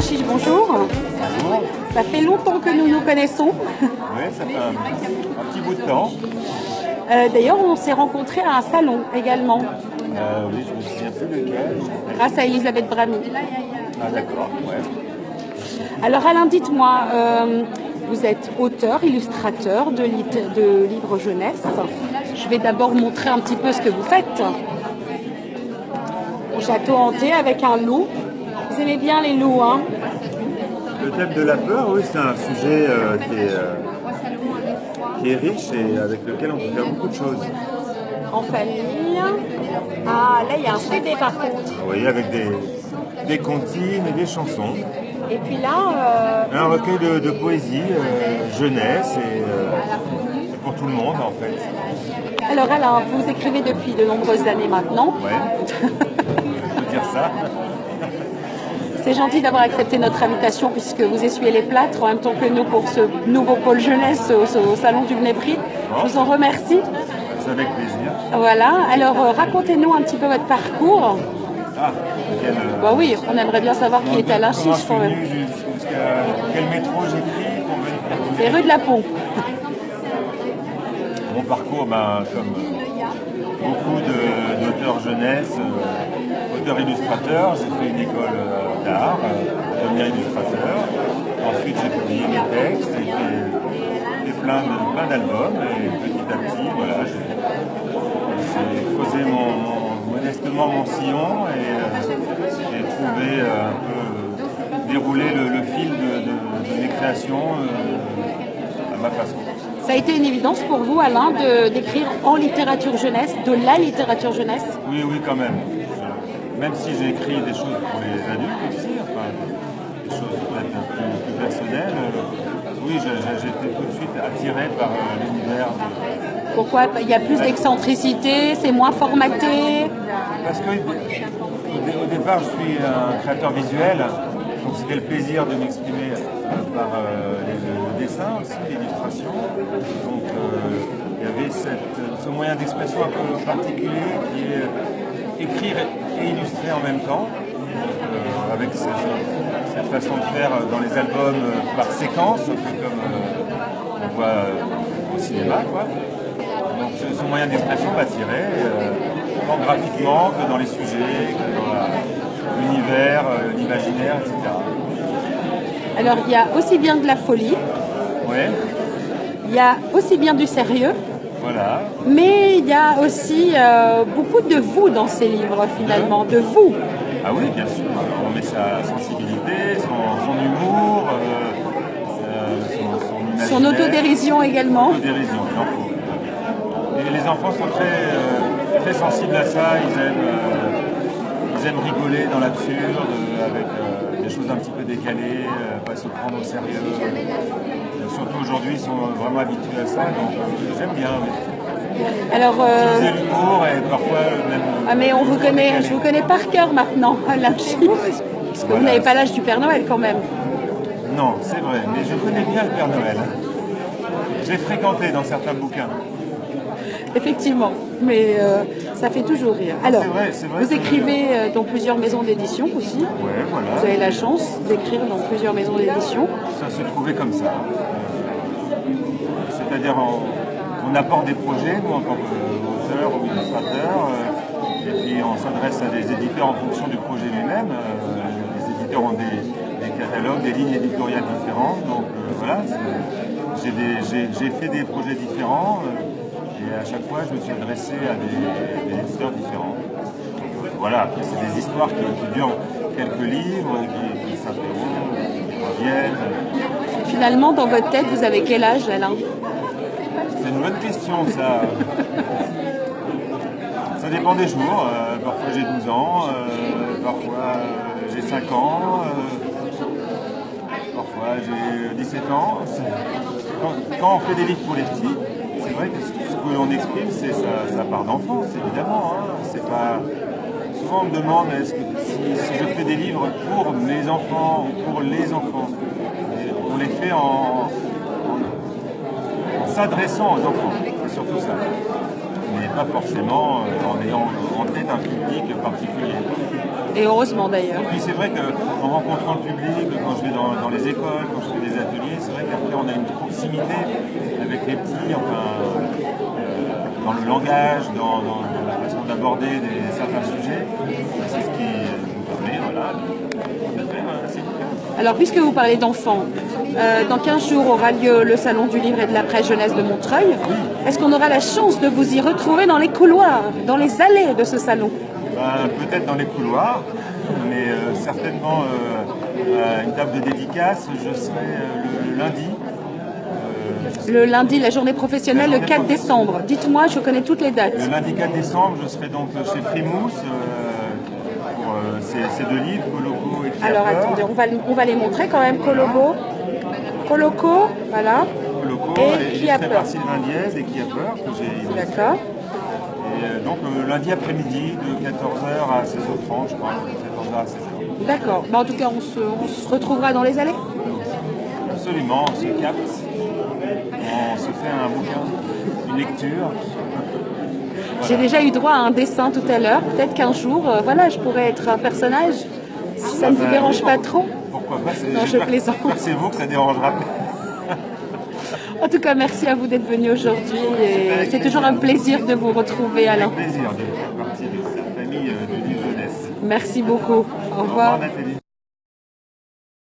Alain Chiche, bonjour. Bonjour. Ça fait longtemps que nous nous connaissons. Oui, ça fait un petit bout de temps. D'ailleurs, on s'est rencontrés à un salon également, Oui, je me souviens plus lequel. grâce à Elisabeth Bramy. Ah d'accord, ouais. Alors Alain, dites-moi, vous êtes auteur, illustrateur de livres jeunesse. Je vais d'abord montrer un petit peu ce que vous faites. Au château hanté avec un loup. Vous aimez bien les loups, hein? Le thème de la peur, oui, c'est un sujet qui est riche et avec lequel on peut faire beaucoup de choses. En famille. Ah, là, il y a un CD par contre. Vous voyez, avec des comptines et des chansons. Et puis là, Un recueil de poésie, jeunesse et pour tout le monde en fait. alors Alain, vous écrivez depuis de nombreuses années maintenant. Ouais, on peut dire ça. C'est gentil d'avoir accepté notre invitation puisque vous essuyez les plâtres en même temps que nous pour ce nouveau pôle jeunesse au Salon du Mépris. Je vous en remercie. C'est avec plaisir. Voilà, alors racontez-nous un petit peu votre parcours. Ah, Bah oui, on aimerait bien savoir qui est Alain comment je Chiche suis quand même. venu jusqu'à quel métro j'ai pris pour venir faire C'est rue de la Pont. mon parcours, comme beaucoup d'auteurs jeunesse, auteurs-illustrateurs. J'ai fait une école d'art, devenir illustrateur. Ensuite, j'ai publié mes textes, j'ai fait plein d'albums. Et petit à petit, voilà, j'ai creusé modestement mon sillon et j'ai trouvé un peu dérouler le fil de mes créations à ma façon. Ça a été une évidence pour vous, Alain, d'écrire en littérature jeunesse, de la littérature jeunesse? Oui, quand même. Même si j'ai écrit des choses pour les adultes aussi, enfin, des choses peut-être plus personnelles, oui, j'étais tout de suite attiré par l'univers. Pourquoi? Il y a plus d'excentricité, c'est moins formaté? Parce que au départ, je suis un créateur visuel, donc c'était le plaisir de m'exprimer par le dessin aussi, l'illustration. Donc il y avait ce moyen d'expression un peu particulier qui est écrire et illustrer en même temps, avec cette façon de faire dans les albums par séquence, un peu comme on voit au cinéma, quoi. Donc ce moyen d'expression m'attirait, tant graphiquement que dans les sujets, que dans l'univers, l'imaginaire, etc. Alors il y a aussi bien de la folie, Ouais, il y a aussi bien du sérieux, voilà. mais il y a aussi beaucoup de vous dans ces livres finalement, de vous. Ah oui, bien sûr. On met sa sensibilité, son humour, son imaginaire. Son autodérision également. Autodérision, il en faut. Et les enfants sont très sensibles à ça. Ils aiment rigoler dans l'absurde, avec des choses un petit peu décalées, pas se prendre au sérieux. Surtout aujourd'hui, ils sont vraiment habitués à ça, donc j'aime bien. Alors, Utiliser l'humour et parfois même. ah mais on vous connaît, je vous connais par cœur maintenant, Alain Chiche. Parce que vous n'avez pas l'âge du Père Noël quand même. Non, c'est vrai, mais je connais bien le Père Noël. Je l'ai fréquenté dans certains bouquins. Effectivement, mais ça fait toujours rire. Alors, C'est vrai vous que- écrivez dans plusieurs maisons d'édition aussi. Ouais, voilà. Vous avez la chance d'écrire dans plusieurs maisons d'édition. Ça s'est trouvé comme ça. C'est-à-dire, on apporte des projets, nous, en tant qu'auteurs ou illustrateurs, et puis on s'adresse à des éditeurs en fonction du projet lui-même. Les éditeurs ont des catalogues, des lignes éditoriales différentes, donc voilà. J'ai fait des projets différents, et à chaque fois, je me suis adressé à des éditeurs différents. Donc, voilà, après, c'est des histoires qui durent quelques livres, qui s'interrompent, qui reviennent. Finalement, dans votre tête, vous avez quel âge, Alain? C'est une bonne question, ça. Ça dépend des jours. Parfois j'ai 12 ans, parfois j'ai 5 ans, parfois j'ai 17 ans. Quand on fait des livres pour les petits, c'est vrai que ce que l'on exprime, c'est ça part d'enfance, évidemment. Hein. C'est pas... Souvent on me demande si je fais des livres pour mes enfants ou pour les enfants. Et on les fait en s'adressant aux enfants, c'est surtout ça. Mais pas forcément en ayant en tête un public particulier. Et heureusement d'ailleurs. Et puis c'est vrai qu'en rencontrant le public, quand je vais dans les écoles, quand je fais des ateliers, c'est vrai qu'après on a une proximité avec les petits, enfin, dans le langage, dans la façon d'aborder certains sujets. C'est ce qui nous permet, voilà, de faire assez différent. Alors puisque vous parlez d'enfants, dans 15 jours aura lieu le Salon du Livre et de la Presse Jeunesse de Montreuil. Oui. Est-ce qu'on aura la chance de vous y retrouver dans les couloirs, dans les allées de ce salon? Peut-être dans les couloirs, mais certainement à une table de dédicace, je serai le lundi. Le lundi, la journée professionnelle, le 4 décembre. Dites-moi, je connais toutes les dates. Le lundi 4 décembre, je serai donc chez Frimousse pour ces deux livres, Coloco et Qui a Alors peur. attendez, on va les montrer quand même. Coloco, voilà. Coloco, Et Qui a illustré peur. par Sylvain Diez et Qui a peur, que j'ai illustré. D'accord. Et donc lundi après-midi, de 14h à 16h30, je crois, de 14h à 16h. D'accord. En tout cas, on se retrouvera dans les allées. Absolument, on se capte, on se fait un bouquin, une lecture. J'ai déjà eu droit à un dessin tout à l'heure. Peut-être qu'un jour, voilà, je pourrais être un personnage. Si ça ne vous dérange pas trop. Pourquoi pas? Non, je plaisante. C'est vous que ça dérangera pas. En tout cas, merci à vous d'être venu aujourd'hui. Et c'est toujours un plaisir de vous retrouver, Alain. Avec plaisir de faire partie de cette famille de livre jeunesse. Merci beaucoup. Au revoir. Nathalie.